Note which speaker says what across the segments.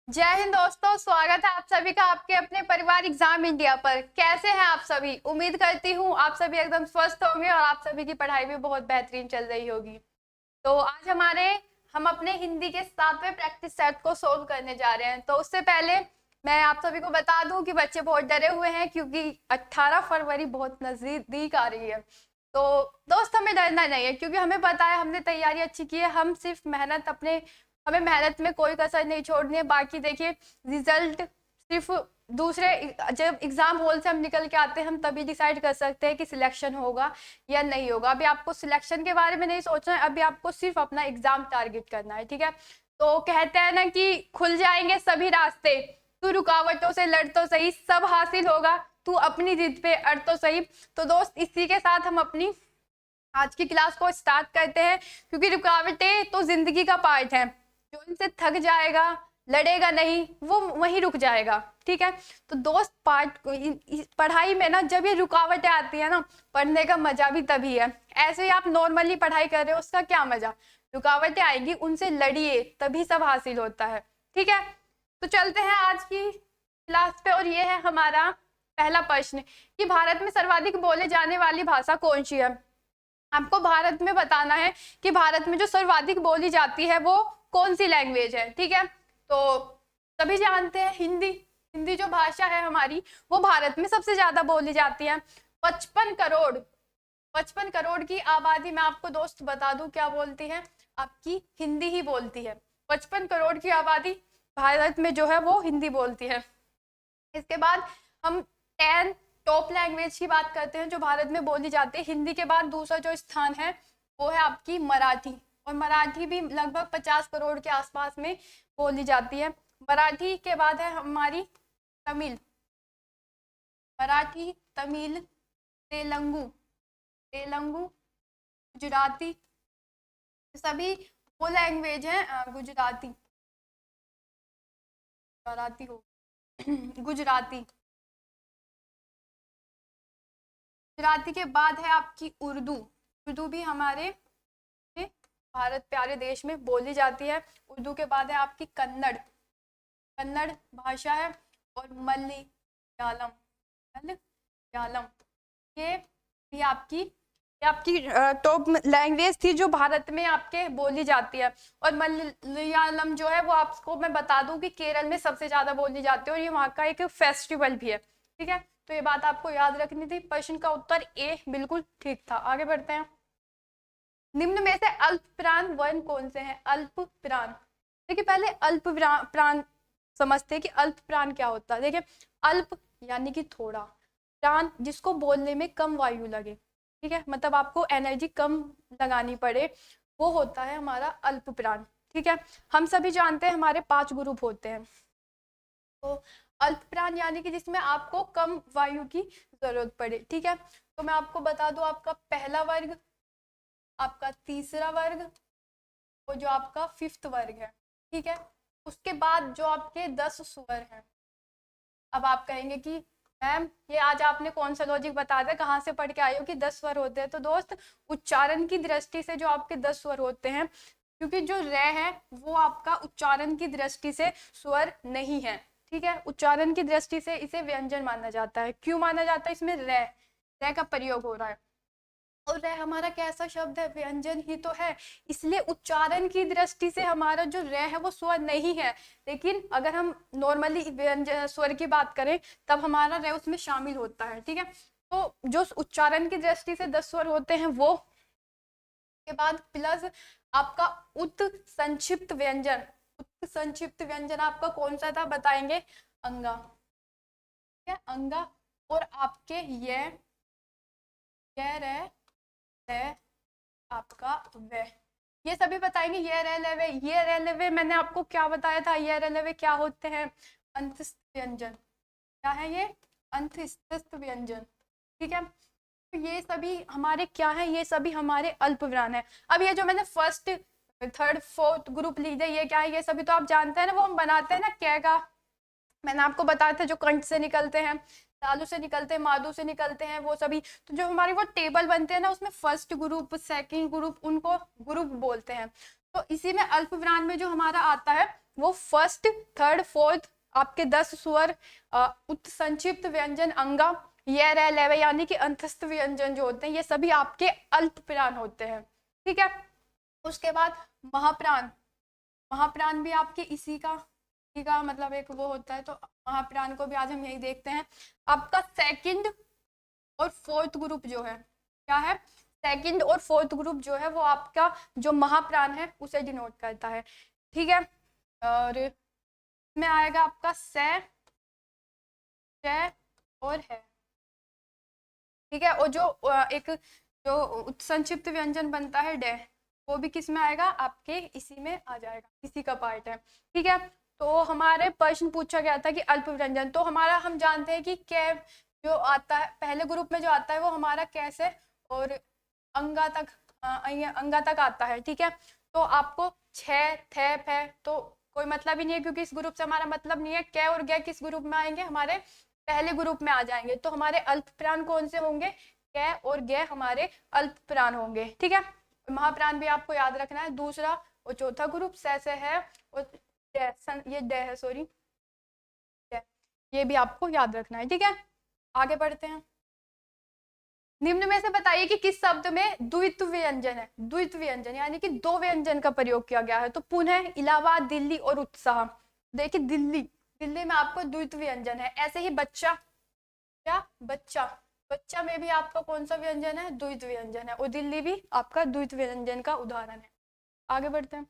Speaker 1: जय हिंद दोस्तों, स्वागत है आप सभी का आपके अपने परिवार एग्जाम इंडिया पर। कैसे हैं आप सभी? उम्मीद करती हूँ आप सभी एकदम स्वस्थ होंगे और आप सभी की पढ़ाई भी बहुत बेहतरीन चल रही होगी। तो आज हम अपने हिंदी के 7वें प्रैक्टिस सेट को सोल्व करने जा रहे हैं। तो उससे पहले मैं आप सभी को बता दूं कि बच्चे बहुत डरे हुए हैं क्योंकि 18 फरवरी बहुत नजदीक आ रही है। तो दोस्त, हमें डरना नहीं है क्योंकि हमें पता है हमने तैयारी अच्छी की है। हम सिर्फ हमें मेहनत में कोई कसर नहीं छोड़नी है। बाकी देखिए, रिजल्ट सिर्फ दूसरे जब एग्जाम हॉल से हम निकल के आते हैं हम तभी डिसाइड कर सकते हैं कि सिलेक्शन होगा या नहीं होगा। अभी आपको सिलेक्शन के बारे में नहीं सोचना है, अभी आपको सिर्फ अपना एग्जाम टारगेट करना है, ठीक है। तो कहते हैं ना कि खुल जाएंगे सभी रास्ते, तू रुकावटों से लड़ तो सही, सब हासिल होगा, तू अपनी जिद पे अड़ तो सही। तो दोस्त, इसी के साथ हम अपनी आज की क्लास को स्टार्ट करते हैं क्योंकि रुकावटें तो जिंदगी का पार्ट है। जो इनसे थक जाएगा, लड़ेगा नहीं, वो वहीं रुक जाएगा, ठीक है। तो दोस्त, पढ़ाई में ना जब ये रुकावटें आती है ना, पढ़ने का मजा भी तभी है। ऐसे ही आप नॉर्मली पढ़ाई कर रहे हो, उसका क्या मजा? रुकावटें आएगी, उनसे लड़िए, तभी सब हासिल होता है, ठीक है। तो चलते हैं आज की क्लास पे और ये है हमारा पहला प्रश्न कि भारत में सर्वाधिक बोले जाने वाली भाषा कौन सी है। आपको भारत में बताना है कि भारत में जो सर्वाधिक बोली जाती है वो कौन सी लैंग्वेज है, ठीक है। तो सभी जानते हैं हिंदी। हिंदी जो भाषा है हमारी, वो भारत में सबसे ज्यादा बोली जाती है। 55 करोड़ 55 करोड़ की आबादी में आपको दोस्त बता दूं क्या बोलती है, आपकी हिंदी ही बोलती है। 55 करोड़ की आबादी भारत में जो है वो हिंदी बोलती है। इसके बाद हम 10 टॉप लैंग्वेज की बात करते हैं जो भारत में बोली जाती है। हिंदी के बाद दूसरा जो स्थान है वो है आपकी मराठी, और मराठी भी लगभग 50 करोड़ के आसपास में बोली जाती है। मराठी के बाद है हमारी तमिल, मराठी, तमिल, तेलंगु, गुजराती, सभी वो लैंग्वेज है। गुजराती गुजराती हो गुजराती गुजराती के बाद है आपकी उर्दू। उर्दू भी हमारे भारत प्यारे देश में बोली जाती है। उर्दू के बाद है आपकी कन्नड़, कन्नड़ भाषा है। और मलयालम, मलयालम, ये भी आपकी टॉप लैंग्वेज थी जो भारत में आपके बोली जाती है। और मलयालम जो है वो आपको मैं बता दूं कि केरल में सबसे ज्यादा बोली जाती है और ये वहाँ का एक फेस्टिवल भी है, ठीक है। तो ये बात आपको याद रखनी थी। प्रश्न का उत्तर ए बिल्कुल ठीक था। आगे बढ़ते हैं। निम्न में से अल्प प्राण वर्ण कौन से हैं? अल्प प्राण, देखिए पहले अल्प प्राण समझते हैं कि अल्प प्राण क्या होता है। देखिए, अल्प यानी कि थोड़ा, प्राण जिसको बोलने में कम वायु लगे, ठीक है, मतलब आपको एनर्जी कम लगानी पड़े, वो होता है हमारा अल्प प्राण, ठीक है। हम सभी जानते हैं हमारे 5 ग्रुप होते हैं। तो अल्प प्राण यानी कि जिसमें आपको कम वायु की जरूरत पड़े, ठीक है। तो मैं आपको बता दूं, आपका पहला वर्ग, आपका तीसरा वर्ग, और जो आपका 5th वर्ग है, ठीक है। उसके बाद जो आपके 10 स्वर हैं। अब आप कहेंगे कि मैम ये आज आपने कौन सा लॉजिक बता दिया, कहाँ से पढ़ के आए हो कि 10 स्वर होते हैं? तो दोस्त, उच्चारण की दृष्टि से जो आपके 10 स्वर होते हैं, क्योंकि जो रे है वो आपका उच्चारण की दृष्टि से स्वर नहीं है, ठीक है। उच्चारण की दृष्टि से इसे व्यंजन माना जाता है। क्यों माना जाता है? इसमें रे का प्रयोग हो रहा है, और रे हमारा कैसा शब्द है? व्यंजन ही तो है। इसलिए उच्चारण की दृष्टि से हमारा जो रे है वो स्वर नहीं है। लेकिन अगर हम नॉर्मली व्यंजन स्वर की बात करें तब हमारा रे उसमें शामिल होता है, ठीक है। तो जो उच्चारण की दृष्टि से 10 स्वर होते हैं वो, के बाद प्लस आपका उत संक्षिप्त व्यंजन। उत संक्षिप्त व्यंजन आपका कौन सा था बताएंगे? अंगा, ठीक है, अंगा। और आपके ये रे आपका वे, ये सभी बताएंगे। ये रेलवे, ये रेलवे मैंने आपको क्या बताया था? ये रेलवे क्या होते हैं? अंतस्थ व्यंजन। क्या है ये? अंतस्थ व्यंजन, ठीक है। तो ये सभी हमारे क्या है? ये सभी हमारे अल्पविराम है। अब ये जो मैंने फर्स्ट, थर्ड, फोर्थ ग्रुप लीजिए, ये क्या है? ये सभी तो आप जानते हैं ना, वो हम बनाते हैं ना क्या का, मैंने आपको बताया था जो कंठ से निकलते हैं, तालु से निकलते हैं, मादू से निकलते हैं, वो सभी। तो जो हमारी वो टेबल बनते हैं ना, उसमें फर्स्ट ग्रुप, सेकंड ग्रुप, उनको ग्रुप बोलते हैं। तो इसी में अल्प विराम में जो हमारा आता है वो फर्स्ट, थर्ड, फोर्थ, आपके 10 स्वर, उत्संक्षिप्त व्यंजन, अंगा, ये रह लेवे यानी कि अंतस्थ व्यंजन जो होते हैं ये सभी आपके अल्प प्राण होते हैं। ठीक है। उसके बाद महाप्राण, महाप्राण भी आपके इसी का मतलब एक वो होता है। तो महाप्राण को भी आज हम यही देखते हैं। आपका सेकंड और फोर्थ ग्रुप जो है क्या है, सेकंड और फोर्थ ग्रुप जो है वो आपका जो महाप्राण है उसे डिनोट करता है। ठीक है। और इसमें आएगा आपका से, और है। ठीक है। और जो एक जो संक्षिप्त व्यंजन बनता है डे, वो भी किस में आएगा, आपके इसी में आ जाएगा, इसी का पार्ट है। ठीक है। तो हमारे प्रश्न पूछा गया था कि अल्प व्यंजन, तो हमारा हम जानते हैं कि कै जो आता है पहले ग्रुप में जो आता है वो हमारा कैसे और अंगा तक अंगा तक आता है। ठीक है। तो आपको छह थे फे तो कोई मतलब ही नहीं है, क्योंकि इस ग्रुप से हमारा मतलब नहीं है। कै और गै किस ग्रुप में आएंगे, हमारे पहले ग्रुप में आ जाएंगे। तो हमारे अल्प प्राण कौन से होंगे, कै और गै हमारे अल्प प्राण होंगे। ठीक है। महाप्राण भी आपको याद रखना है। दूसरा और चौथा ग्रुप से है और ये डे है, सॉरी ये भी आपको याद रखना है। ठीक है। आगे बढ़ते हैं। निम्न में से बताइए कि किस शब्द में द्वित्व व्यंजन है। द्वित्व व्यंजन यानी कि दो व्यंजन का प्रयोग किया गया है। तो पुनः, इलाहाबाद, दिल्ली और उत्साह। देखिए दिल्ली, दिल्ली में आपको द्वित्व व्यंजन है। ऐसे ही बच्चा, क्या बच्चा, बच्चा में भी आपका कौन सा व्यंजन है, द्वित्व व्यंजन है। और दिल्ली भी आपका द्वित्व व्यंजन का उदाहरण है। आगे बढ़ते हैं।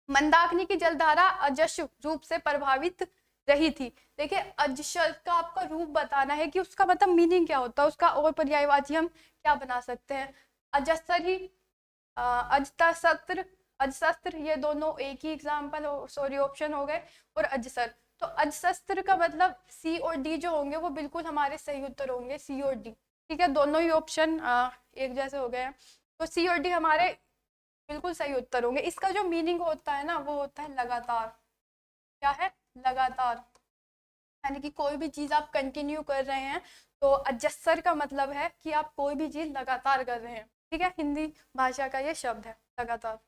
Speaker 1: मंदाकिनी की जलधारा अजस्र रूप से प्रभावित रही थी। देखिए अजस्र का आपका रूप बताना है कि उसका मतलब मीनिंग क्या होता है, उसका और पर्यायवाची हम क्या बना सकते हैं। अजस्र ही, अजशस्त्र, अजशस्त्र, ये दोनों एक ही एग्जाम्पल, सॉरी ऑप्शन हो गए। और अजसर, तो अजशस्त्र का मतलब सी और डी जो होंगे वो बिल्कुल हमारे सही उत्तर होंगे, सी और डी। ठीक है। दोनों ही ऑप्शन एक जैसे हो गए हैं, तो सी और डी हमारे बिल्कुल सही उत्तर होंगे। इसका जो मीनिंग होता है ना वो होता है लगातार। क्या है, लगातार, यानी कि कोई भी चीज आप कंटिन्यू कर रहे हैं। तो अजस्सर का मतलब है कि आप कोई भी चीज लगातार कर रहे हैं। ठीक है। हिंदी भाषा का ये शब्द है लगातार।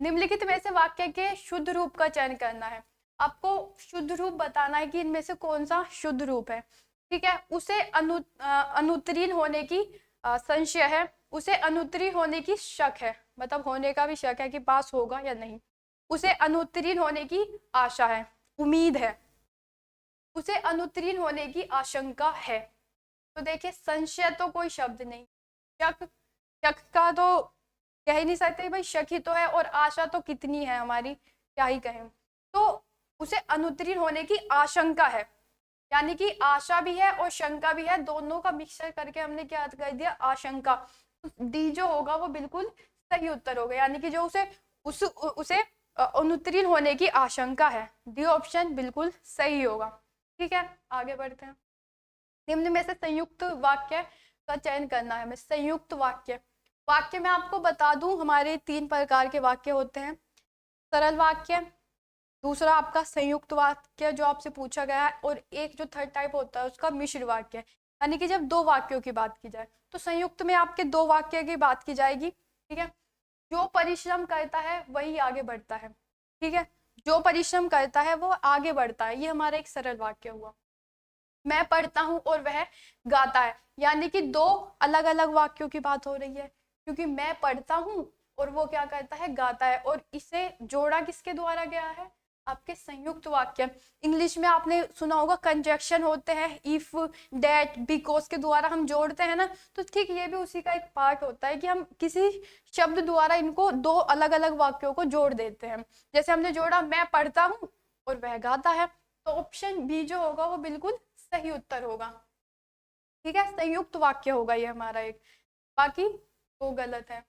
Speaker 1: निम्नलिखित में से वाक्य के शुद्ध रूप का चयन करना है। आपको शुद्ध रूप बताना है कि इनमें से कौन सा शुद्ध रूप है। ठीक है। उसे अनुत्तीर्ण होने की संशय है, उसे अनुत्तीर्ण होने की शक है, मतलब होने का भी शक है कि पास होगा या नहीं। उसे अनुत्तीर्ण होने की आशा है, उम्मीद है। उसे अनुत्तीर्ण होने की आशंका है। तो देखिए संशय तो कोई शब्द नहीं, शक, शक का तो कह ही नहीं सकते भाई, शक ही तो है। और आशा तो कितनी है हमारी, क्या ही कहें। तो उसे अनुत्तीर्ण होने की आशंका है, यानी कि आशा भी है और शंका भी है, दोनों का मिक्सचर करके हमने क्या कर दिया, आशंका। डी जो होगा वो बिल्कुल सही उत्तर होगा, यानी कि जो उसे अनुत्तीर्ण होने की आशंका है। डी ऑप्शन बिल्कुल सही होगा। ठीक है। आगे बढ़ते हैं। निम्न में से संयुक्त वाक्य का चयन करना है हमें। संयुक्त वाक्य, वाक्य में आपको बता दूं हमारे 3 प्रकार के वाक्य होते हैं। सरल वाक्य, दूसरा आपका संयुक्त वाक्य जो आपसे पूछा गया है, और एक जो थर्ड टाइप होता है उसका मिश्र वाक्य, यानी कि जब 2 वाक्यों की बात की जाए। तो संयुक्त में आपके 2 वाक्य की बात की जाएगी। ठीक है। जो परिश्रम करता है वही आगे बढ़ता है। ठीक है। जो परिश्रम करता है वो आगे बढ़ता है, ये हमारा एक सरल वाक्य हुआ। मैं पढ़ता हूँ और वह गाता है, यानी कि 2 अलग अलग वाक्यों की बात हो रही है, क्योंकि मैं पढ़ता हूँ और वो क्या करता है, गाता है। और इसे जोड़ा किसके द्वारा गया है, आपके संयुक्त वाक्य। इंग्लिश में आपने सुना होगा कंजक्शन होते हैं, इफ, दैट, बिकॉज के द्वारा हम जोड़ते हैं ना। तो ठीक ये भी उसी का एक पार्ट होता है कि हम किसी शब्द द्वारा इनको 2 अलग अलग वाक्यों को जोड़ देते हैं। जैसे हमने जोड़ा मैं पढ़ता हूँ और वह गाता है, तो ऑप्शन बी जो होगा वो बिल्कुल सही उत्तर होगा। ठीक है। संयुक्त वाक्य होगा ये हमारा एक, बाकी वो गलत है।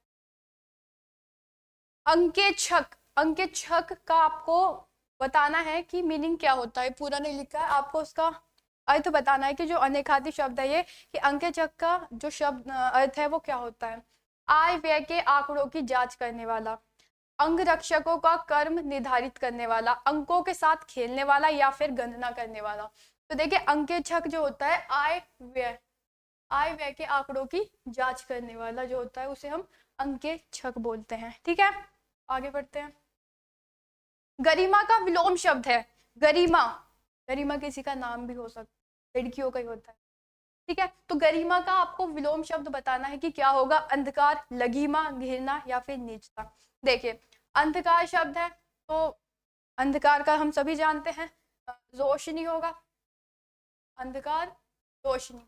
Speaker 1: अंके छक, अंके छक का आपको बताना है कि मीनिंग क्या होता है। पूरा नहीं लिखा है, आपको उसका अर्थ बताना है कि जो अनेखाती शब्द है ये, कि अंके छक का जो शब्द अर्थ है वो क्या होता है। आय व्यय के आंकड़ों की जांच करने वाला, अंगरक्षकों का कर्म निर्धारित करने वाला, अंकों के साथ खेलने वाला, या फिर गणना करने वाला। तो देखिए अंके छक जो होता है आय व्यय, आय व्यय के आंकड़ों की जांच करने वाला जो होता है उसे हम अंकेक्षक बोलते हैं। ठीक है, आगे बढ़ते हैं। गरिमा का विलोम शब्द है। गरिमा, गरिमा किसी का नाम भी हो सकता है, लड़कियों का ही होता है। ठीक है, तो गरिमा का आपको विलोम शब्द बताना है कि क्या होगा। अंधकार, लघिमा, घृणा या फिर नीचता। देखिए, अंधकार शब्द है तो अंधकार का हम सभी जानते हैं रोशनी होगा, अंधकार रोशनी।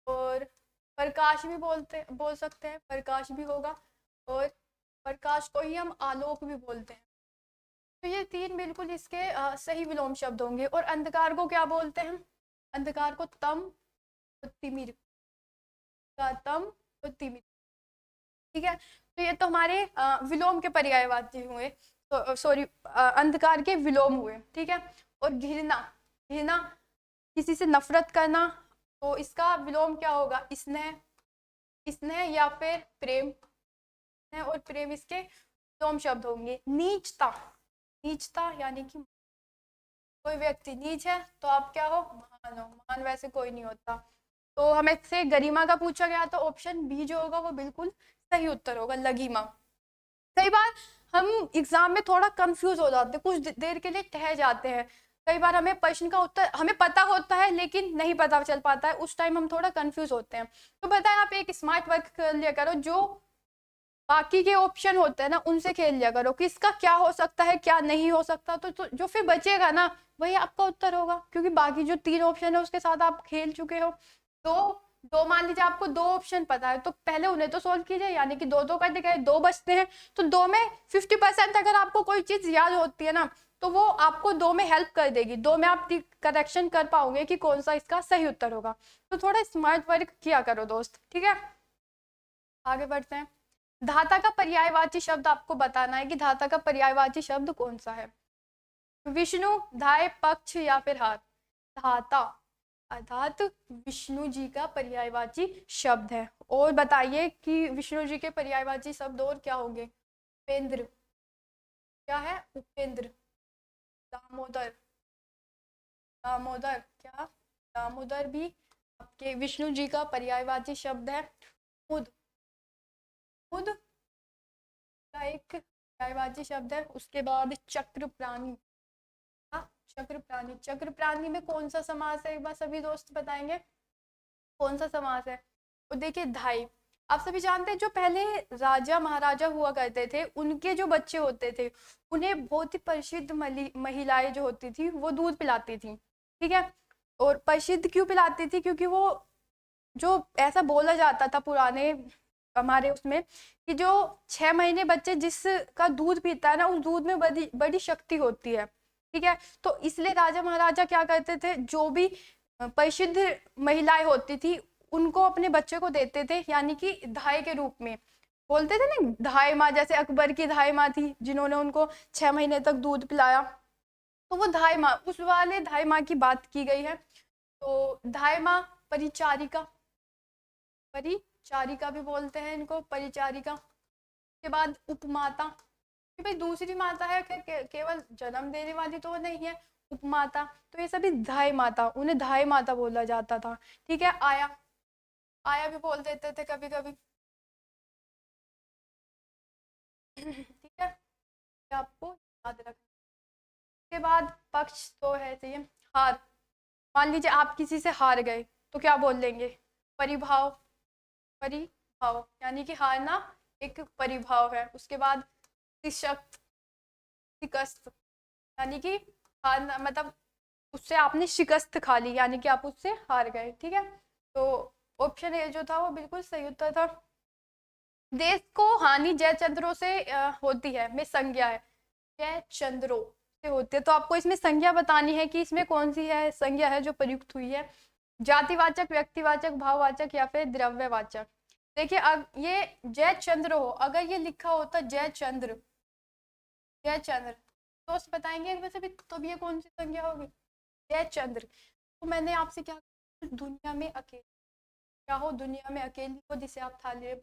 Speaker 1: और प्रकाश भी बोल सकते हैं, प्रकाश भी होगा। और प्रकाश को ही हम आलोक भी बोलते हैं। तो ये तीन बिल्कुल इसके सही विलोम शब्द होंगे। और अंधकार को क्या बोलते हैं? अंधकार को तम तिमिर, तम तिमिर। ठीक है, तो ये तो हमारे विलोम के पर्यायवाची हुए, तो सॉरी अंधकार के विलोम हुए। ठीक है, और घृणा, घृणा किसी से नफरत करना, तो इसका विलोम क्या होगा? स्नेह, स्नेह या फिर प्रेम, स्नेह और प्रेम इसके विलोम शब्द होंगे। नीचता, नीचता यानी कि कोई व्यक्ति नीच है तो आप क्या हो? महान हो। महान वैसे कोई नहीं होता। तो हमें से गरिमा का पूछा गया तो ऑप्शन बी जो होगा वो बिल्कुल सही उत्तर होगा, लघिमा। कई बार हम एग्जाम में थोड़ा कंफ्यूज हो जाते हैं, कुछ देर के लिए ठहर जाते हैं। कई बार हमें प्रश्न का उत्तर हमें पता होता है लेकिन नहीं पता चल पाता है, उस टाइम हम थोड़ा कंफ्यूज होते हैं। तो बताए आप एक स्मार्ट वर्क कर लिया करो, जो बाकी के ऑप्शन होते हैं ना उनसे खेल लिया करो कि इसका क्या हो सकता है क्या नहीं हो सकता, तो जो फिर बचेगा ना वही आपका उत्तर होगा, क्योंकि बाकी जो तीन ऑप्शन है उसके साथ आप खेल चुके हो। तो दो मान लीजिए आपको दो ऑप्शन पता है तो पहले उन्हें तो सोल्व कीजिए, यानी कि दो दो करते गए, दो बचते हैं तो दो में 50% अगर आपको कोई चीज याद होती है ना तो वो आपको दो में हेल्प कर देगी, दो में आप करेक्शन कर पाओगे कि कौन सा इसका सही उत्तर होगा। तो थोड़ा स्मार्ट वर्क किया करो दोस्त। ठीक है, आगे बढ़ते हैं। धाता का पर्यायवाची शब्द आपको बताना है कि धाता का पर्यायवाची शब्द कौन सा है। विष्णु, धाय, पक्ष या फिर हाथ। धाता अर्थात विष्णु जी का पर्यायवाची शब्द है। और बताइए कि विष्णु जी के पर्यायवाची शब्द और क्या होंगे। उपेंद्र, क्या है? उपेंद्र। दामोदर, दामोदर क्या? दामोदर भी आपके विष्णु जी का पर्यायवाची शब्द है। खुद, खुद का एक पर्यायवाची शब्द है। उसके बाद चक्र प्राणी, चक्र प्राणी, चक्र प्राणी में कौन सा समास है एक बार सभी दोस्त बताएंगे कौन सा समास है। और देखिए धाई, आप सभी जानते हैं जो पहले राजा महाराजा हुआ करते थे उनके जो बच्चे होते थे उन्हें बहुत ही प्रसिद्ध महिलाएं जो होती थी वो दूध पिलाती थी। ठीक है, और प्रसिद्ध क्यों पिलाती थी? क्योंकि वो जो ऐसा बोला जाता था पुराने हमारे उसमें कि जो 6 महीने बच्चे जिसका दूध पीता है ना उस दूध में बड़ी बड़ी शक्ति होती है। ठीक है, तो इसलिए राजा महाराजा क्या करते थे, जो भी प्रसिद्ध महिलाएं होती थी उनको अपने बच्चे को देते थे, यानी कि धाय के रूप में बोलते थे ना, धाय माँ, जैसे अकबर की धाय माँ थी जिन्होंने उनको 6 महीने तक दूध पिलाया, तो वो धाय माँ, उस वाले धाय माँ की बात की गई है। तो धाय माँ, परिचारिका, परिचारिका भी बोलते हैं इनको, परिचारिका। के बाद उपमाता, कि भाई दूसरी माता है केवल जन्म देने वाली तो वो नहीं है, उपमाता। तो ये सभी धाय माता, उन्हें धाय माता बोला जाता था। ठीक है, आया, आया भी बोल देते थे कभी कभी। ठीक है, आपको याद रखना। के बाद पक्ष तो है चाहिए हार। मान लीजिए आप किसी से हार गए तो क्या बोल लेंगे? परिभाव, परिभाव यानी कि हारना एक परिभाव है। उसके बाद शिकस्त, शिकस्त यानी कि हारना, मतलब उससे आपने शिकस्त खा ली यानी कि आप उससे हार गए। ठीक है, तो ऑप्शन ए जो था वो बिल्कुल सही उत्तर था। देश को हानि जय चंद्रों से होती है में संज्ञा है, जय चंद्रों से होती है, तो आपको इसमें संज्ञा बतानी है कि इसमें कौन सी है संज्ञा है जो प्रयुक्त हुई है। जातिवाचक, व्यक्तिवाचक, भाववाचक या फिर द्रव्यवाचक। देखिए ये जय चंद्र हो, अगर ये लिखा होता जय चंद्र, जय चंद्र, तो बताएंगे वैसे भी तो ये कौन सी संज्ञा होगी? जय चंद्र। तो मैंने आपसे क्या, दुनिया में अकेले, क्या हो? दुनिया में अकेली हो जिसे आप थाली में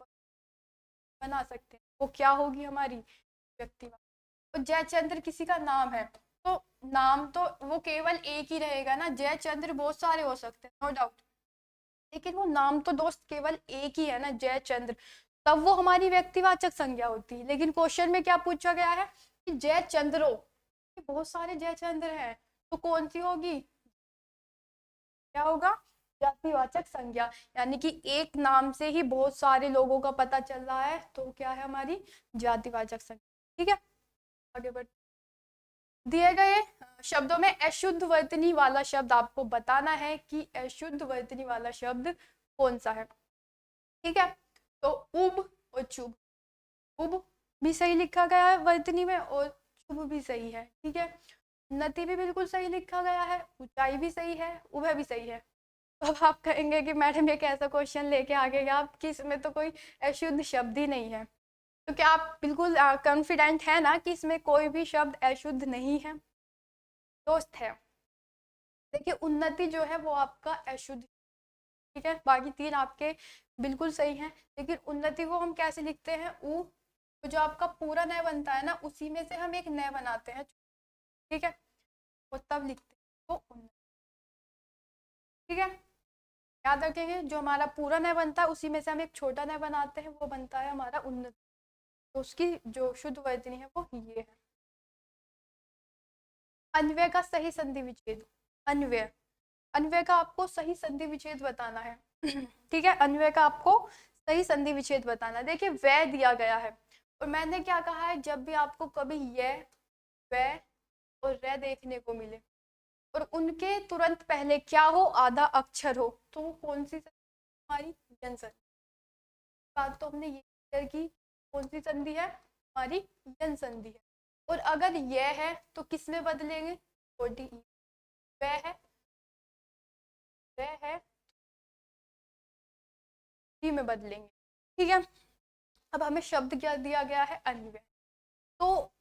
Speaker 1: बना सकते हैं, वो क्या होगी? हमारी व्यक्तिवाद। तो जयचंद्र किसी का नाम है तो नाम तो वो केवल एक ही रहेगा ना, जयचंद्र बहुत सारे हो सकते हैं नो डाउट, लेकिन वो नाम तो दोस्त केवल एक ही है ना, जयचंद्र। तब वो हमारी व्यक्तिवाचक संज्ञा होती है। लेकिन क्वेश्चन में क्या पूछा गया है कि जयचंद्रो, बहुत सारे जयचंद्र हैं, तो कौन सी होगी, क्या होगा, जातिवाचक संज्ञा। यानी कि एक नाम से ही बहुत सारे लोगों का पता चल रहा है, तो क्या है हमारी जातिवाचक संज्ञा। ठीक है, आगे बढ़। दिए गए शब्दों में अशुद्ध वर्तनी वाला शब्द आपको बताना है कि अशुद्ध वर्तनी वाला शब्द कौन सा है। ठीक है, तो उब और चुब, उब भी सही लिखा गया है वर्तनी में और चुब भी सही है। ठीक है, नति भी बिल्कुल सही लिखा गया है, ऊंचाई भी सही है, उभय भी सही है। तो अब आप कहेंगे कि मैडम ये कैसा क्वेश्चन लेके आ गए आप कि इसमें तो कोई अशुद्ध शब्द ही नहीं है। तो क्या आप बिल्कुल कॉन्फिडेंट है ना कि इसमें कोई भी शब्द अशुद्ध नहीं है? दोस्त है, देखिए उन्नति जो है वो आपका अशुद्ध, ठीक है, बाकी तीन आपके बिल्कुल सही हैं। लेकिन उन्नति को हम कैसे लिखते हैं, उ, तो जो आपका पूरा नय बनता है ना, उसी में से हम एक नय बनाते हैं, ठीक है, वो तब लिखते हैं वो उन्नति। ठीक है, याद रखेंगे, जो हमारा पूरा नय बनता है उसी में से हम एक छोटा नय बनाते हैं, वो बनता है हमारा उन्नति। तो उसकी जो शुद्ध वर्तनी है वो ये है। अन्वय का सही संधि विच्छेद, अन्वय, अन्वय का आपको सही संधि विच्छेद बताना है। ठीक है, अन्वय का आपको सही संधि विच्छेद बताना है। देखिए वह दिया गया है और मैंने क्या कहा है, जब भी आपको कभी यह, वह और रे देखने को मिले और उनके तुरंत पहले क्या हो, आधा अक्षर हो, तो वो कौन सी हमारी जन संधि। बात तो हमने ये क्लियर की, कौन सी संधि है, हमारी जन संधि है। और अगर यह है तो किस में बदलेंगे, छोटी ई, वह है, वह है टी में बदलेंगे। ठीक है, अब हमें शब्द क्या दिया गया है, अन्वय। तो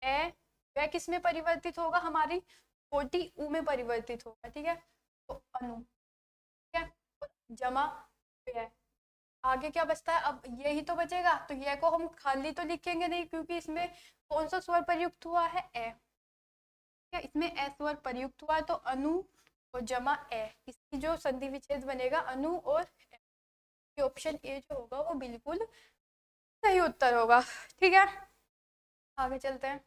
Speaker 1: ए, वह किस में परिवर्तित होगा, हमारी छोटी ऊ में परिवर्तित होगा। ठीक है, तो अनु, ठीक है, जमा व्यय, आगे क्या बचता है, अब यही तो बचेगा, तो ये को हम खाली तो लिखेंगे नहीं क्योंकि इसमें कौन सा स्वर प्रयुक्त हुआ है, ए, ठीक है, इसमें ए स्वर प्रयुक्त हुआ है, तो अनु और जमा ए, इसकी जो संधि विच्छेद बनेगा अनु और ए। ऑप्शन ए जो होगा वो बिल्कुल सही उत्तर होगा। ठीक है, आगे चलते हैं।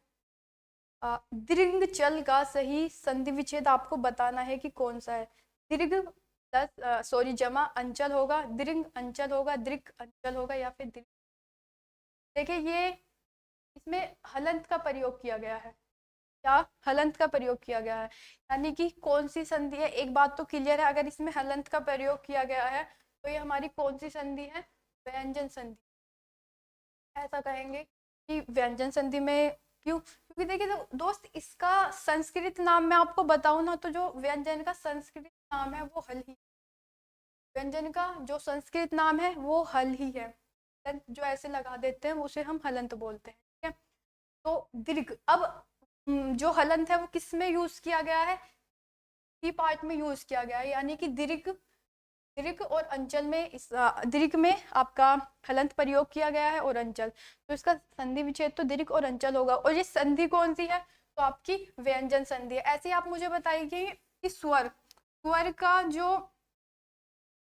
Speaker 1: दीर्घ चल का सही संधि विच्छेद आपको बताना है कि कौन सा है। दीर्घ प्लस सॉरी जमा अंचल होगा, दीर्घ अंचल होगा, दीर्घ अंचल होगा या फिर दीर्घ। देखिए ये इसमें हलंत का प्रयोग किया गया है, क्या हलंत का प्रयोग किया गया है, यानी कि कौन सी संधि है। एक बात तो क्लियर है, अगर इसमें हलंत का प्रयोग किया गया है तो ये हमारी कौन सी संधि है, व्यंजन संधि। ऐसा कहेंगे कि व्यंजन संधि में क्यों, क्योंकि देखिए दोस्त इसका संस्कृत नाम मैं आपको बताऊं ना, तो जो व्यंजन का संस्कृत नाम है वो हल ही, व्यंजन का जो संस्कृत नाम है वो हल ही है, जो ऐसे लगा देते हैं उसे हम हलंत बोलते हैं। ठीक है, तो दीर्घ, अब जो हलंत है वो किस में यूज किया गया है, सी पार्ट में यूज किया गया है, यानी कि दीर्घ, दीर्घ और अंचल में, इस दीर्घ में आपका हलंत प्रयोग किया गया है और अंचल, तो इसका संधि विच्छेद तो दीर्घ और अंचल होगा। और ये संधि कौन सी है, तो आपकी व्यंजन संधि है। ऐसे आप मुझे बताइए कि स्वर, स्वर का जो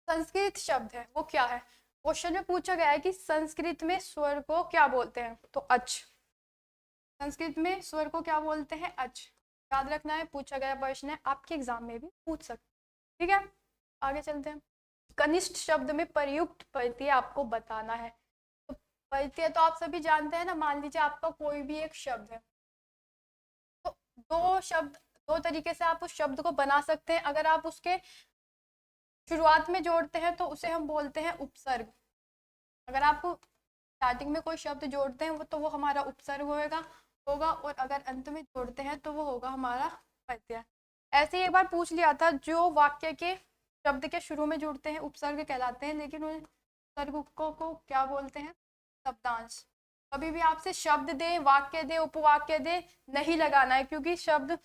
Speaker 1: संस्कृत शब्द है वो क्या है। क्वेश्चन में पूछा गया है कि संस्कृत में स्वर को क्या बोलते हैं, तो अच, संस्कृत में स्वर को क्या बोलते हैं, अच। याद रखना है, पूछा गया प्रश्न है, आपके एग्जाम में भी पूछ सकते। ठीक है, आगे चलते हैं। कनिष्ठ शब्द में प्रयुक्त प्रत्यय आपको बताना है। तो प्रत्यय तो आप सभी जानते हैं ना, मान लीजिए आपका कोई भी एक शब्द है, तो दो शब्द, दो तरीके से आप उस शब्द को बना सकते हैं। अगर आप उसके शुरुआत में जोड़ते हैं तो उसे हम बोलते हैं उपसर्ग। अगर आप स्टार्टिंग में कोई शब्द जोड़ते हैं वो, तो वो हमारा उपसर्ग होगा और अगर अंत में जोड़ते हैं तो वो होगा हमारा प्रत्यय। ऐसे ही एक बार पूछ लिया था, जो वाक्य के शब्द के शुरू में जुड़ते हैं उपसर्ग कहलाते हैं, लेकिन उन उपसर्ग को क्या बोलते हैं, शब्दांश। कभी भी आपसे शब्द दे, वाक्य दे, उपवाक्य दे नहीं लगाना है, क्योंकि शब्द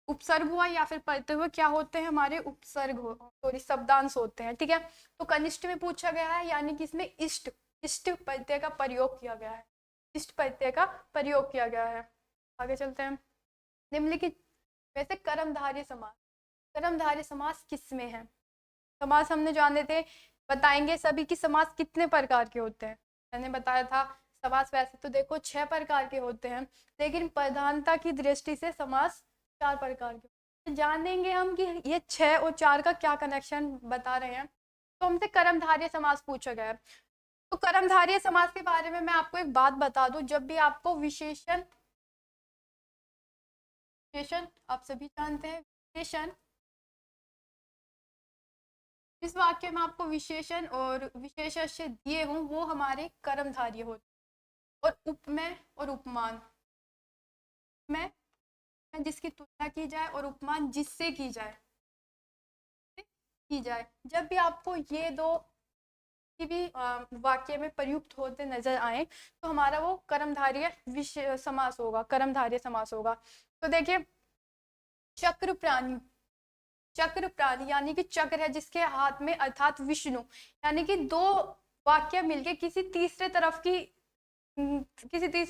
Speaker 1: उपसर्ग हुआ या फिर प्रत्यय हुआ क्या होते हैं, हमारे उपसर्ग हो, सॉरी शब्दांश होते हैं। ठीक है, तो कनिष्ठ में पूछा गया है, यानी कि इसमें इष्ट, इष्ट प्रत्यय का प्रयोग किया गया है, इष्ट प्रत्यय का प्रयोग किया गया है। आगे चलते हैं। निम्नलिखित वैसे कर्मधारय समास, कर्मधारय समास किस में है। समास हमने जाने थे बताएंगे सभी कि समास कितने प्रकार के होते हैं। मैंने बताया था समास वैसे तो देखो 6 प्रकार के होते हैं, लेकिन प्रधानता की दृष्टि से समास 4 प्रकार के। तो जानेंगे हम कि ये 6 और 4 का क्या कनेक्शन बता रहे हैं। तो हमसे कर्मधारय समास पूछा गया है। तो कर्मधारय समास के बारे में मैं आपको एक बात बता दूं, जब भी आपको विशेषण, विशेषण आप सभी जानते हैं, विशेषण, जिस वाक्य में आपको विशेषण और विशेषण दिए हों वो हमारे कर्मधारय होते हैं। और उपमेय और उपमान में जिसकी तुलना की जाए और उपमान जिससे की जाए, जब भी आपको ये दो की भी वाक्य में प्रयुक्त होते नजर आए तो हमारा वो कर्मधारय समास होगा, कर्मधारय समास होगा। तो देखिए चक्र प्राणी, चक्र प्राणी यानी कि चक्र है जिसके हाथ में अर्थात विष्णु, यानी कि दो वाक्य मिलके किसी तीसरे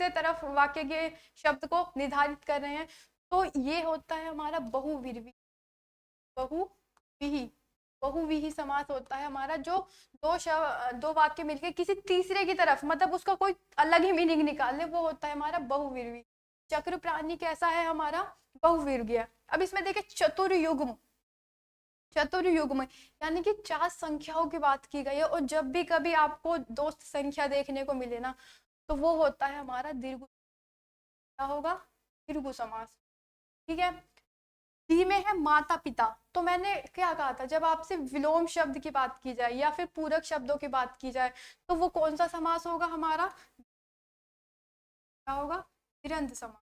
Speaker 1: तरफ वाक्य के शब्द को निर्धारित कर रहे हैं, तो ये होता है हमारा बहुव्रीहि, बहुव्रीहि, बहुव्रीहि समास होता है हमारा, जो दो वाक्य मिलके किसी तीसरे की तरफ मतलब उसका कोई अलग ही मीनिंग निकाले, वो होता है हमारा बहुव्रीहि। चक्र प्राणी कैसा है हमारा, बहुव्रीहि। अब इसमें देखिए चतुर्युग्म, चतुर्युग्म यानी कि 4 संख्याओं की बात की गई है, और जब भी कभी आपको दोस्त संख्या देखने को मिले ना तो वो होता है हमारा दीर्घ, क्या होगा, दीर्घ समास। ठीक है। डी में है माता पिता। तो मैंने क्या कहा था, जब आपसे विलोम शब्द की बात की जाए या फिर पूरक शब्दों की बात की जाए तो वो कौन सा समास होगा हमारा, क्या होगा, द्वंद्व समास।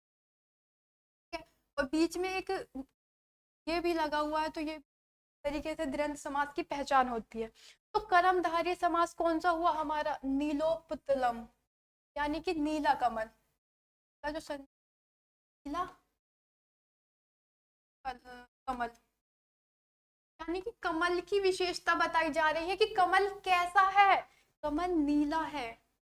Speaker 1: ठीक है। और बीच में एक ये भी लगा हुआ है, तो ये तरीके से द्वंद्व समास की पहचान होती है। तो कर्मधारय समास कौन सा हुआ हमारा, नीलोपतलम, यानी कि नीला कमल का जो नीला कमल, यानी कि कमल की विशेषता बताई जा रही है कि कमल कैसा है, कमल नीला है,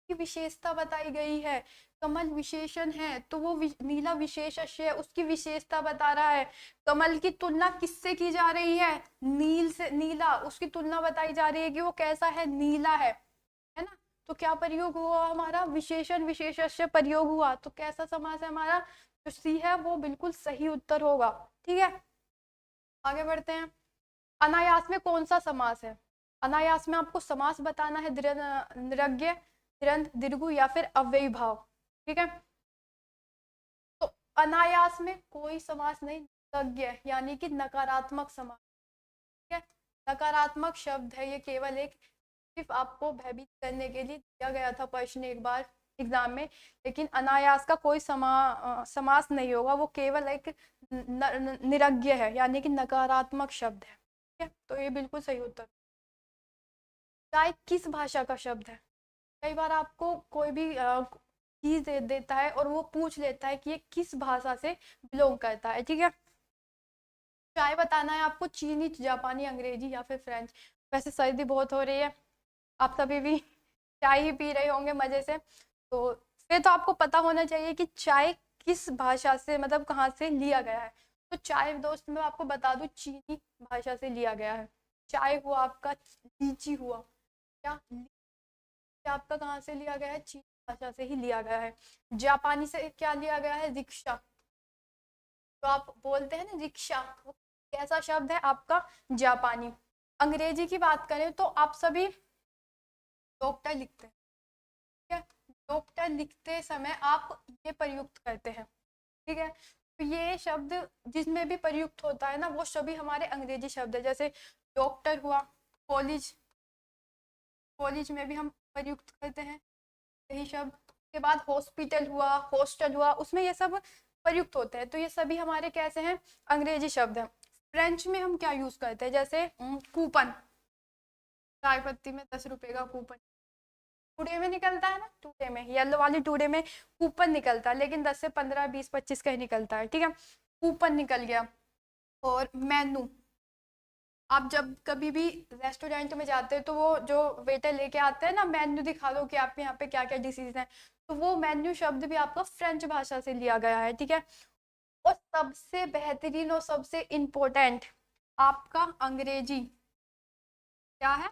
Speaker 1: की विशेषता बताई गई है। कमल विशेषण है तो वो नीला विशेषण है, उसकी विशेषता बता रहा है। कमल की तुलना किससे की जा रही है, नील से, नीला, उसकी तुलना बताई जा रही है कि वो कैसा है, नीला है ना। तो क्या प्रयोग हुआ हमारा, विशेषण विशेषण प्रयोग हुआ, तो कैसा समास है हमारा, जो सी है वो बिल्कुल सही उत्तर होगा। ठीक है, आगे बढ़ते हैं। अनायास में कौन सा समास है, अनायास में आपको समास बताना है, निरज्ञ, तिरंत, दीर्घु या फिर अव्ययी भाव। ठीक है। तो अनायास में कोई समास नहीं, निरज्ञ यानी कि नकारात्मक समास। ठीक है। नकारात्मक शब्द है ये, केवल एक सिर्फ आपको भयभीत करने के लिए दिया गया था प्रश्न एक बार एग्जाम में, लेकिन अनायास का कोई समास नहीं होगा, वो केवल एक निरज्ञ है यानी कि नकारात्मक शब्द है। ठीक है, तो ये बिल्कुल सही उत्तर। चाय किस भाषा का शब्द है, कई बार आपको कोई भी चीज दे देता है और वो पूछ लेता है कि ये किस भाषा से बिलोंग करता है। ठीक है, चाय बताना है आपको, चीनी, जापानी, अंग्रेजी या फिर फ्रेंच। वैसे सर्दी बहुत हो रही है, आप सभी भी चाय ही पी रहे होंगे मजे से, तो फिर तो आपको पता होना चाहिए कि चाय किस भाषा से, मतलब कहाँ से लिया गया है। तो चाय दोस्त मैं आपको बता दूं चीनी भाषा से लिया गया है। चाय हुआ आपका, लीची हुआ, क्या आपका कहाँ से लिया गया है, चीनी भाषा से ही लिया गया है। जापानी से क्या लिया गया है, रिक्शा, तो आप बोलते हैं ना रिक्शा, वो कैसा शब्द है आपका, जापानी। अंग्रेजी की बात करें तो आप सभी डॉक्टर लिखते हैं, ठीक है, डॉक्टर लिखते समय आप ये प्रयुक्त करते हैं। ठीक है, तो ये शब्द जिसमें भी प्रयुक्त होता है ना वो सभी हमारे अंग्रेजी शब्द है, जैसे डॉक्टर हुआ, कॉलेज, कॉलेज में भी हम प्रयुक्त करते हैं यही शब्द। के बाद हॉस्पिटल हुआ, हॉस्टल हुआ, उसमें ये सब प्रयुक्त होते हैं, तो ये सभी हमारे कैसे हैं, अंग्रेजी शब्द हैं। फ्रेंच में हम क्या यूज करते हैं, जैसे कूपन, चाय पत्ती में 10 रुपए का कूपन टूडे में निकलता है ना, टूडे में, येलो वाली टूडे में कूपन निकलता है, लेकिन 10 से 15, 20, 25 का ही निकलता है। ठीक है, कूपन निकल गया। और मेनू, आप जब कभी भी रेस्टोरेंट में जाते हैं तो वो जो वेटर लेके आते हैं ना, मेन्यू दिखा दो कि आपके यहाँ पे क्या क्या डिशेज हैं, तो वो मेन्यू शब्द भी आपका फ्रेंच भाषा से लिया गया है। ठीक है, और सबसे बेहतरीन और सबसे इम्पोर्टेंट आपका अंग्रेजी क्या है,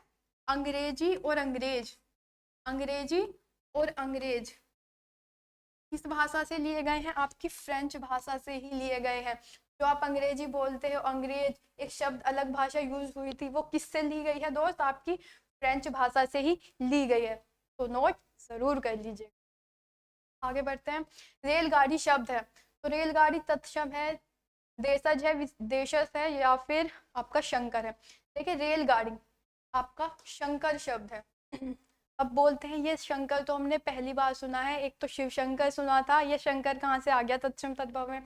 Speaker 1: अंग्रेजी और अंग्रेज, अंग्रेजी और अंग्रेज किस भाषा से लिए गए हैं? आपकी फ्रेंच भाषा से ही लिए गए हैं। जो आप अंग्रेजी बोलते हो, अंग्रेज एक शब्द अलग भाषा यूज हुई थी, वो किससे ली गई है दोस्त? आपकी फ्रेंच भाषा से ही ली गई है, तो नोट जरूर कर लीजिए। आगे बढ़ते हैं। रेलगाड़ी शब्द है, तो रेलगाड़ी तत्सम है, देशज है, विदेशज है, या फिर आपका शंकर है? देखिए रेलगाड़ी आपका शंकर शब्द है। अब बोलते हैं ये शंकर तो हमने पहली बार सुना है, एक तो शिव शंकर सुना था, ये शंकर कहाँ से आ गया तत्सम तद्भव में?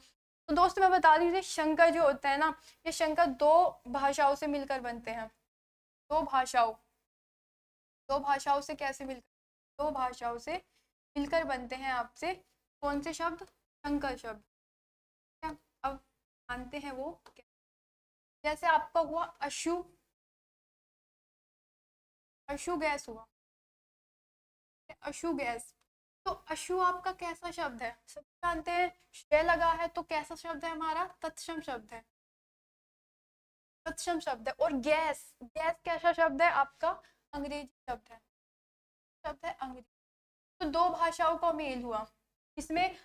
Speaker 1: तो दोस्तों मैं बता दी, शंकर जो होते हैं ना, ये शंकर दो भाषाओं से मिलकर बनते हैं। दो भाषाओं से कैसे मिलकर? दो भाषाओं से मिलकर बनते हैं आपसे कौन से शब्द? शंकर शब्द। क्या अब मानते हैं वो? जैसे आपका हुआ अशु, अशु गैस हुआ, अशु गैस, तो अशु आपका कैसा शब्द है? सब जानते हैं, श्रेय लगा है, तो कैसा शब्द है हमारा? तत्सम शब्द है, तत्सम शब्द है। और गैस, गैस कैसा शब्द है आपका? अंग्रेजी शब्द है, शब्द है अंग्रेजी। तो दो भाषाओं का मेल हुआ इसमें,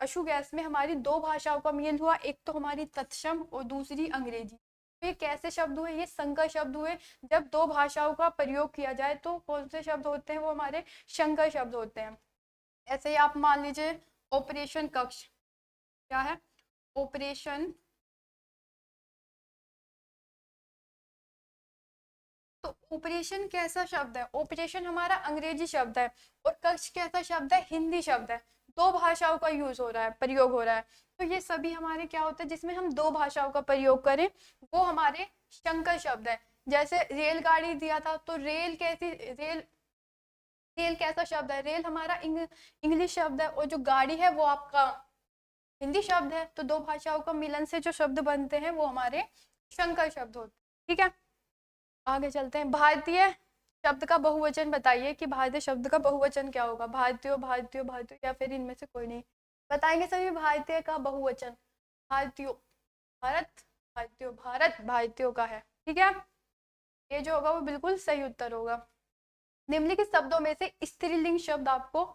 Speaker 1: अशु गैस में हमारी दो भाषाओं का मेल हुआ, एक तो हमारी तत्सम और दूसरी अंग्रेजी। तो ये कैसे शब्द हुए? ये संकर शब्द हुए। जब दो भाषाओं का प्रयोग किया जाए तो कौन से शब्द होते हैं? वो हमारे संकर शब्द होते हैं। ऐसे ही आप मान लीजिए ऑपरेशन कक्ष, क्या है? ऑपरेशन, तो ऑपरेशन कैसा शब्द है? ऑपरेशन हमारा अंग्रेजी शब्द है, और कक्ष कैसा शब्द है? हिंदी शब्द है। दो भाषाओं का यूज हो रहा है, प्रयोग हो रहा है। तो ये सभी हमारे क्या होते हैं जिसमें हम दो भाषाओं का प्रयोग करें, वो हमारे संकर शब्द है। जैसे रेलगाड़ी दिया था, तो रेल कैसी? रेल कैसा शब्द है? रेल हमारा इंग्लिश शब्द है, और जो गाड़ी है वो आपका हिंदी शब्द है। तो दो भाषाओं का मिलन से जो शब्द बनते हैं वो हमारे संकर शब्द होते हैं। ठीक है, आगे चलते हैं। भारतीय शब्द का बहुवचन बताइए कि भारतीय शब्द का बहुवचन क्या होगा? भारतीयों, भारतीयों, भारतीयों, या फिर इनमें से कोई नहीं? बताएंगे सभी भारतीय का बहुवचन। भारतीयों, भारत, भारतीयों, भारत भारतीयों का है। ठीक है, ये जो होगा वो बिल्कुल सही उत्तर होगा। निम्नलिखित शब्दों में से स्त्रीलिंग शब्द आपको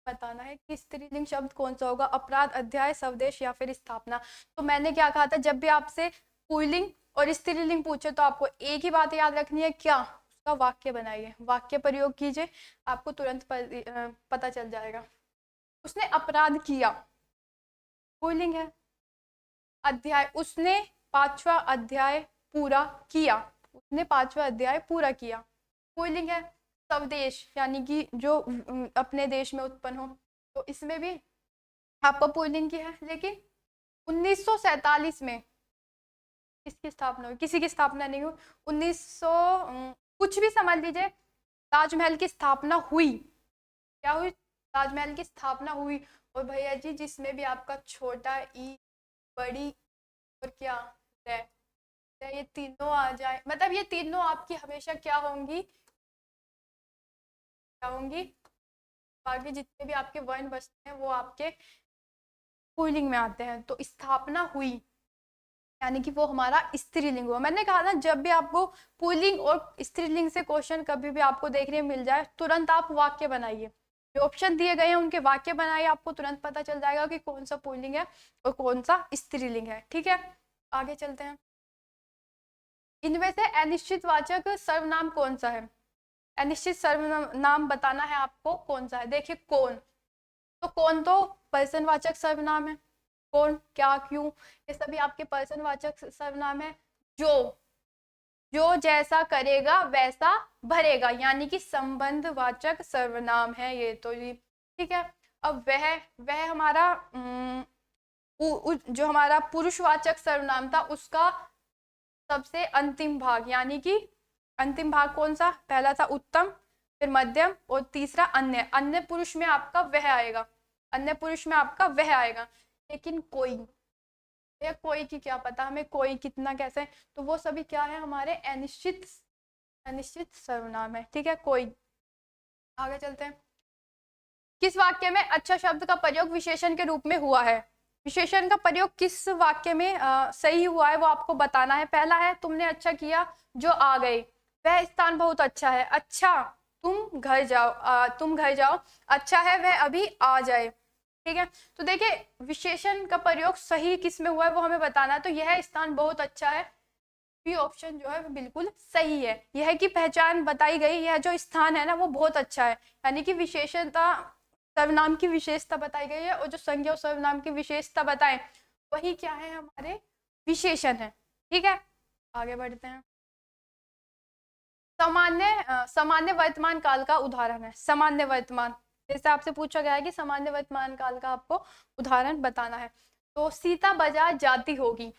Speaker 1: बताना है कि स्त्रीलिंग शब्द कौन सा होगा? अपराध, अध्याय, स्वदेश, या फिर स्थापना। तो मैंने क्या कहा था, जब भी आपसे पुल्लिंग और स्त्रीलिंग पूछे तो आपको एक ही बात याद रखनी है, क्या? उसका वाक्य बनाइए, वाक्य प्रयोग कीजिए, आपको तुरंत पता चल जाएगा। उसने अपराध किया, पुल्लिंग है। अध्याय, उसने 5वां अध्याय पूरा किया, उसने 5वां अध्याय पूरा किया, पुल्लिंग है। स्वदेश यानी कि जो अपने देश में उत्पन्न हो, तो इसमें भी आपका पुल्लिंग की है। लेकिन 1947 में किसकी स्थापना हुई? किसी की स्थापना नहीं हुई। 1900 कुछ भी समझ लीजिए, ताजमहल की स्थापना हुई। क्या हुई? ताजमहल की स्थापना हुई। और भैया जी जिसमें भी आपका छोटा ई, बड़ी और क्या ये तीनों आ जाए, मतलब ये तीनों आपकी हमेशा क्या होंगी? क्या होंगी? बाकी जितने भी आपके वर्ण बचते हैं वो आपके पुल्लिंग में आते हैं। तो स्थापना हुई यानी कि वो हमारा स्त्रीलिंग हुआ। मैंने कहा ना, जब भी आपको पुल्लिंग और स्त्रीलिंग से क्वेश्चन कभी भी आपको देखने मिल जाए, तुरंत आप वाक्य बनाइए। जो ऑप्शन दिए गए हैं उनके वाक्य बनाइए, आपको तुरंत पता चल जाएगा कि कौन सा पुल्लिंग है और कौन सा स्त्रीलिंग है। ठीक है, आगे चलते हैं। इनमें से अनिश्चितवाचक सर्वनाम कौन सा है? अनिश्चित सर्वनाम बताना है आपको कौन सा है। देखिए कौन, तो कौन तो पर्सनवाचक सर्वनाम है। कौन, क्या, क्यों, ये सभी आपके पर्सनवाचक सर्वनाम है। जो जैसा करेगा वैसा भरेगा, यानी कि संबंधवाचक सर्वनाम है ये तो जी। ठीक है, अब वह हमारा जो हमारा पुरुषवाचक सर्वनाम था उसका सबसे अंतिम भाग, यानी कि अंतिम भाग कौन सा? पहला था उत्तम, फिर मध्यम, और तीसरा अन्य। अन्य पुरुष में आपका वह आएगा, अन्य पुरुष में आपका वह आएगा। लेकिन कोई, या कोई की क्या पता हमें, कोई कितना कैसे, तो वो सभी क्या है? हमारे अनिश्चित सर्वनाम है। ठीक है, कोई। आगे चलते हैं। किस वाक्य में अच्छा शब्द का प्रयोग विशेषण के रूप में हुआ है? विशेषण का प्रयोग किस वाक्य में सही हुआ है वो आपको बताना है। पहला है तुमने अच्छा किया जो आ गए, वह स्थान बहुत अच्छा है। अच्छा, तुम घर जाओ, तुम घर जाओ। अच्छा है, वह अभी आ जाए। ठीक है, तो देखिए विशेषण का प्रयोग सही किस में हुआ है वो हमें बताना है। तो यह स्थान बहुत अच्छा है, बी ऑप्शन जो है वो बिल्कुल सही है। यह की पहचान बताई गई, यह जो स्थान है ना वो बहुत अच्छा है, यानी कि विशेषणता सर्वनाम की विशेषता बताई गई है, और जो संज्ञा और सर्वनाम की विशेषता बताएं वही क्या है, हमारे विशेषण है। ठीक है, आगे बढ़ते हैं। सामान्य वर्तमान काल का उदाहरण है। सामान्य वर्तमान, जैसे आपसे पूछा गया है कि सामान्य वर्तमान काल का आपको उदाहरण बताना है। तो सीता बाजार जाती होगी।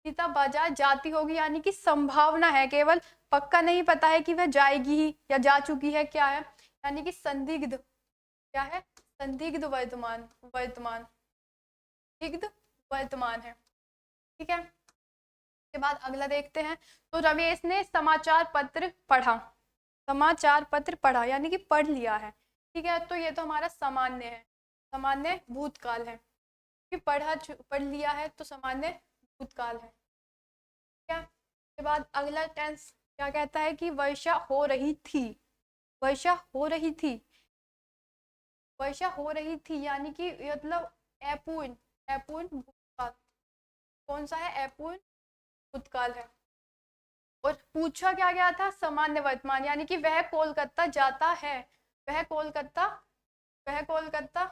Speaker 1: सीता बाजार जाती होगी यानी कि संभावना है, केवल पक्का नहीं पता है कि वह जाएगी ही या जा चुकी है, क्या है, यानी कि संदिग्ध, क्या है, संदिग्ध वर्तमान, वर्तमान, संदिग्ध वर्तमान है। ठीक है, के बाद अगला देखते हैं। तो रमेश ने समाचार पत्र पढ़ा। समाचार पत्र पढ़ा यानी कि पढ़ लिया है। ठीक है, तो ये तो हमारा सामान्य है, सामान्य भूतकाल है, कि पढ़ लिया है तो सामान्य भूतकाल है। ठीक है, के बाद अगला टेंस क्या कहता है कि वर्षा हो रही थी। वर्षा हो रही थी, वर्षा हो रही थी यानी कि मतलब अपूर्ण, अपूर्ण भूतकाल। कौन सा है, अपूर्ण भूतकाल है। और पूछा क्या गया था, सामान्य वर्तमान, यानी कि वह कोलकाता जाता है। वह कोलकाता, वह कोलकाता,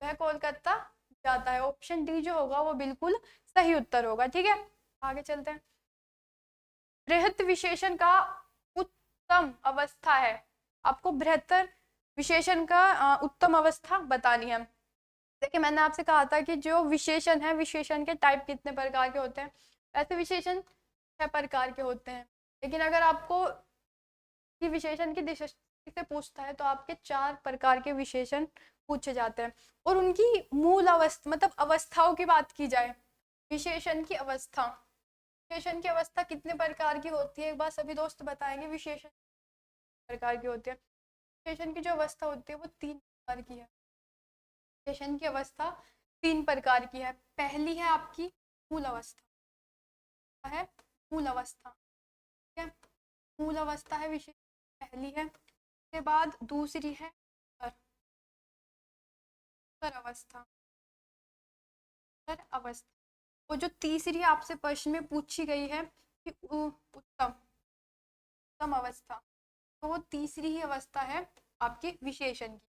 Speaker 1: वह कोलकाता जाता है। ऑप्शन डी जो होगा वो बिल्कुल सही उत्तर होगा। ठीक है, आगे चलते हैं। बृहत विशेषण का उत्तम अवस्था है। आपको बृहत्तर विशेषण का उत्तम अवस्था बतानी है। देखिए मैंने आपसे कहा था कि जो विशेषण है, विशेषण के टाइप कितने प्रकार के होते हैं, ऐसे विशेषण 6 प्रकार के होते हैं। लेकिन अगर आपको कि विशेषण की दृष्टि से पूछता है तो आपके 4 प्रकार के विशेषण पूछे जाते हैं। और उनकी मूल अवस्था, मतलब अवस्थाओं की बात की जाए, विशेषण की अवस्था, विशेषण की अवस्था कितने प्रकार की होती है, एक बार सभी दोस्त बताएंगे। विशेषण प्रकार की होती है, विशेषण की जो अवस्था होती है वो 3 प्रकार की है। विशेषण की अवस्था 3 प्रकार की है। पहली है आपकी मूल अवस्था, है मूल अवस्था। ठीक है, मूल अवस्था है विशेष, पहली है। उसके बाद दूसरी है उत्तर अवस्था, उत्तर अवस्था। और जो तीसरी आपसे प्रश्न में पूछी गई है कि उत्तम, उत्तम अवस्था, तो वो तीसरी ही अवस्था है आपकी विशेषण की।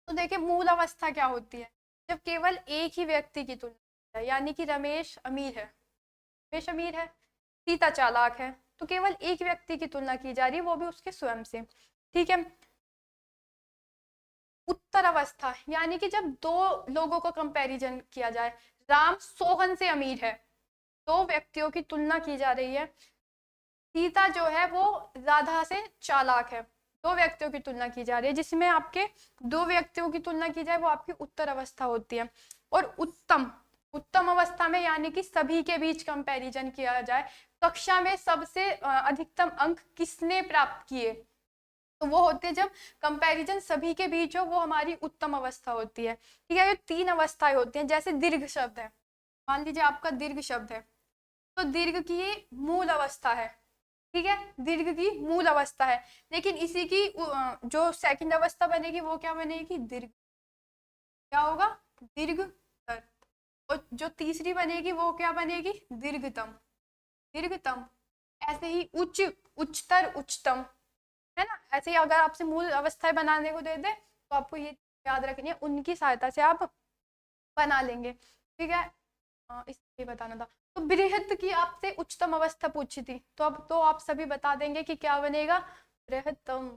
Speaker 1: तो देखिए मूल अवस्था क्या होती है, जब केवल एक ही व्यक्ति की तुलना है, यानी कि रमेश अमीर है, रमेश अमीर है, सीता चालाक है, तो केवल एक व्यक्ति की तुलना की जा रही है, वो भी उसके स्वयं से। ठीक है, उत्तर अवस्था यानी कि जब 2 लोगों को कंपैरिजन किया जाए, राम सोहन से अमीर है, 2 व्यक्तियों की तुलना की जा रही है, सीता जो है वो राधा से चालाक है, 2 व्यक्तियों की तुलना की जा रही है, जिसमें आपके 2 व्यक्तियों की तुलना की जाए वो आपकी उत्तर अवस्था होती है। और उत्तम, उत्तम अवस्था में यानी कि सभी के बीच कंपैरिजन किया जाए, कक्षा में सबसे अधिकतम अंक किसने प्राप्त किए, तो वो होते हैं जब कंपैरिजन सभी के बीच हो, वो हमारी उत्तम अवस्था होती है। ठीक है, ये 3 अवस्थाएं होती हैं। जैसे दीर्घ शब्द है, मान लीजिए आपका दीर्घ शब्द है, तो दीर्घ की ये मूल अवस्था है। ठीक है, दीर्घ की मूल अवस्था है, लेकिन इसी की जो सेकंड अवस्था बनेगी वो क्या बनेगी, दीर्घ, क्या होगा, दीर्घतर। और जो तीसरी बनेगी वो क्या बनेगी, दीर्घतम, दीर्घतम। ऐसे ही उच्च, उच्चतर, उच्चतम, है ना। ऐसे ही अगर आपसे मूल अवस्थाएं बनाने को दे दे तो आपको ये याद रखनी है, उनकी सहायता से आप बना लेंगे। ठीक है, इसलिए बताना था। तो बृहत की आपसे उच्चतम अवस्था पूछी थी, तो अब तो आप सभी बता देंगे कि क्या बनेगा, बृहत्तम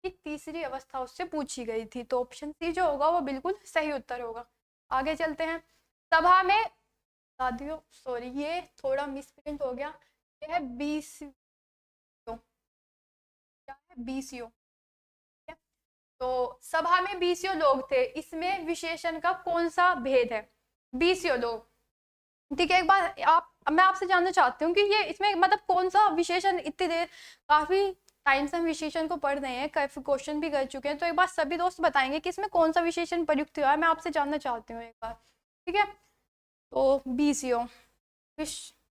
Speaker 1: की तीसरी अवस्था उससे पूछी गई थी, तो ऑप्शन सी जो होगा वो बिल्कुल सही उत्तर होगा। आगे चलते हैं। सभा में साथियों, सॉरी ये थोड़ा मिसप्रिंट हो गया, ये है 20, क्या है, बीसीओ। तो सभा में 20 लोग थे, इसमें विशेषण का कौन सा भेद है, 20 लोग। ठीक है, एक बार मैं आपसे जानना चाहती हूँ कि ये इसमें मतलब कौन सा विशेषण, इतनी देर काफी टाइम से हम विशेषण को पढ़ रहे हैं, काफी क्वेश्चन भी कर चुके हैं, तो एक बार सभी दोस्त बताएंगे कि इसमें कौन सा विशेषण प्रयुक्त हुआ है, मैं आपसे जानना चाहती हूँ एक बार। ठीक है, तो बीसीओ,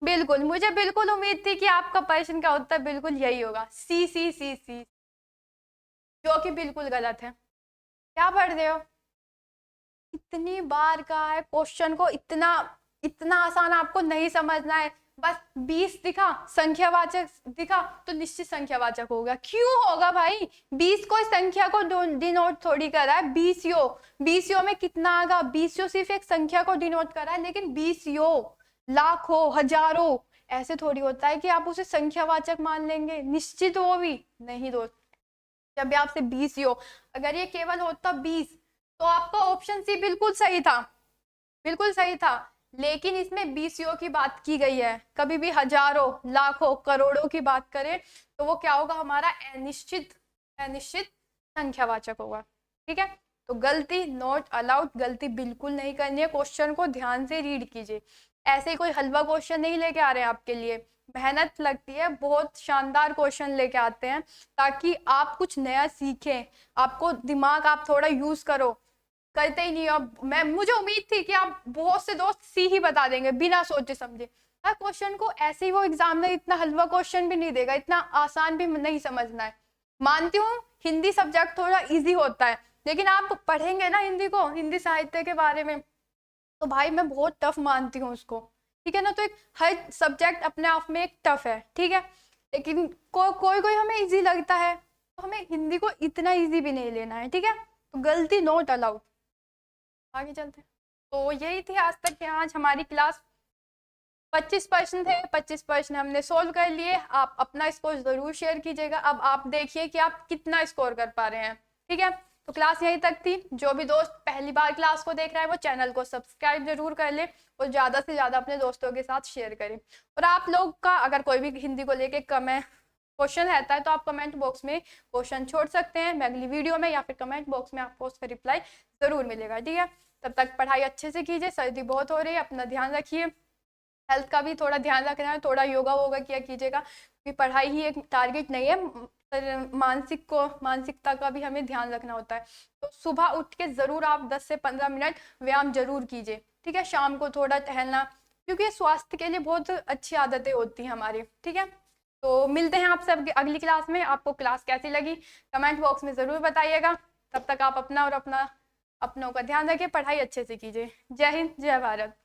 Speaker 1: बिल्कुल, मुझे बिल्कुल उम्मीद थी कि आपका प्रश्न का उत्तर बिल्कुल यही होगा, सी सी सी सी, जो कि बिल्कुल गलत है। क्या पढ़ रहे हो? इतनी बार कहा है क्वेश्चन को, इतना इतना आसान आपको नहीं समझना है। बस 20 दिखा, संख्यावाचक दिखा, तो निश्चित संख्यावाचक होगा। क्यों होगा भाई? 20 कोई संख्या को डिनोट थोड़ी कर रहा है। 20 बीसियों में कितना आएगा? 20 सिर्फ एक संख्या को डिनोट कर रहा है, लेकिन 20 लाखों हजारों ऐसे थोड़ी होता है कि आप उसे संख्यावाचक मान लेंगे। निश्चित वो भी नहीं दोस्त। जब भी आपसे 20 अगर ये केवल होता 20, तो आपका ऑप्शन सी बिल्कुल सही था, बिल्कुल सही था। लेकिन इसमें 20 की बात की गई है। कभी भी हजारों, लाखों, करोड़ों की बात करें तो वो क्या होगा? हमारा अनिश्चित, अनिश्चित संख्यावाचक होगा। ठीक है, तो गलती नॉट अलाउड, गलती बिल्कुल नहीं करनी है। क्वेश्चन को ध्यान से रीड कीजिए। ऐसे ही कोई हलवा क्वेश्चन नहीं लेके आ रहे हैं आपके लिए, मेहनत लगती है, बहुत शानदार क्वेश्चन लेके आते हैं ताकि आप कुछ नया सीखें, आपको दिमाग आप थोड़ा यूज करो। करते ही नहीं। अब मुझे उम्मीद थी कि आप बहुत से दोस्त सी ही बता देंगे बिना सोचे समझे। हर क्वेश्चन को ऐसे ही वो एग्जामिनर इतना हलवा क्वेश्चन भी नहीं देगा, इतना आसान भी नहीं समझना है। मानती हूँ हिंदी सब्जेक्ट थोड़ा इजी होता है, लेकिन आप पढ़ेंगे ना हिंदी को, हिंदी साहित्य के बारे में, तो भाई मैं बहुत टफ मानती हूँ उसको। ठीक है ना, तो एक हर सब्जेक्ट अपने आप में एक टफ है। ठीक है, लेकिन कोई कोई हमें इजी लगता है, तो हमें हिंदी को इतना इजी भी नहीं लेना है। ठीक है, तो गलती नोट अलाउड। आगे चलते हैं। तो यही थी आज तक की आज हमारी क्लास। 25 प्रश्न थे, 25 प्रश्न हमने सोल्व कर लिए। आप अपना स्कोर जरूर शेयर कीजिएगा। अब आप देखिए कि आप कितना स्कोर कर पा रहे हैं। ठीक है, तो क्लास यहीं तक थी। जो भी दोस्त पहली बार क्लास को देख रहा है वो चैनल को सब्सक्राइब जरूर कर ले और ज्यादा से ज्यादा अपने दोस्तों के साथ शेयर करें। और आप लोग का अगर कोई भी हिंदी को लेके क्वेश्चन रहता है तो आप कमेंट बॉक्स में क्वेश्चन छोड़ सकते हैं। मैं अगली वीडियो में या फिर कमेंट बॉक्स में आपको उसका रिप्लाई जरूर मिलेगा। ठीक है, तब तक पढ़ाई अच्छे से कीजिए। सर्दी बहुत हो रही है, अपना ध्यान रखिए। हेल्थ का भी थोड़ा ध्यान रखना है, थोड़ा योगा वोगा किया कीजिएगा, क्योंकि पढ़ाई ही एक टारगेट नहीं है, मानसिकता का भी हमें ध्यान रखना होता है। तो सुबह उठ के जरूर आप 10 से 15 मिनट व्यायाम जरूर कीजिए। ठीक है, शाम को थोड़ा टहलना, क्योंकि ये स्वास्थ्य के लिए बहुत अच्छी आदतें होती हैं हमारी। ठीक है, तो मिलते हैं आप सब अगली क्लास में। आपको क्लास कैसी लगी कमेंट बॉक्स में जरूर बताइएगा। तब तक आप अपना और अपनों का ध्यान रखिए, पढ़ाई अच्छे से कीजिए। जय हिंद, जय भारत।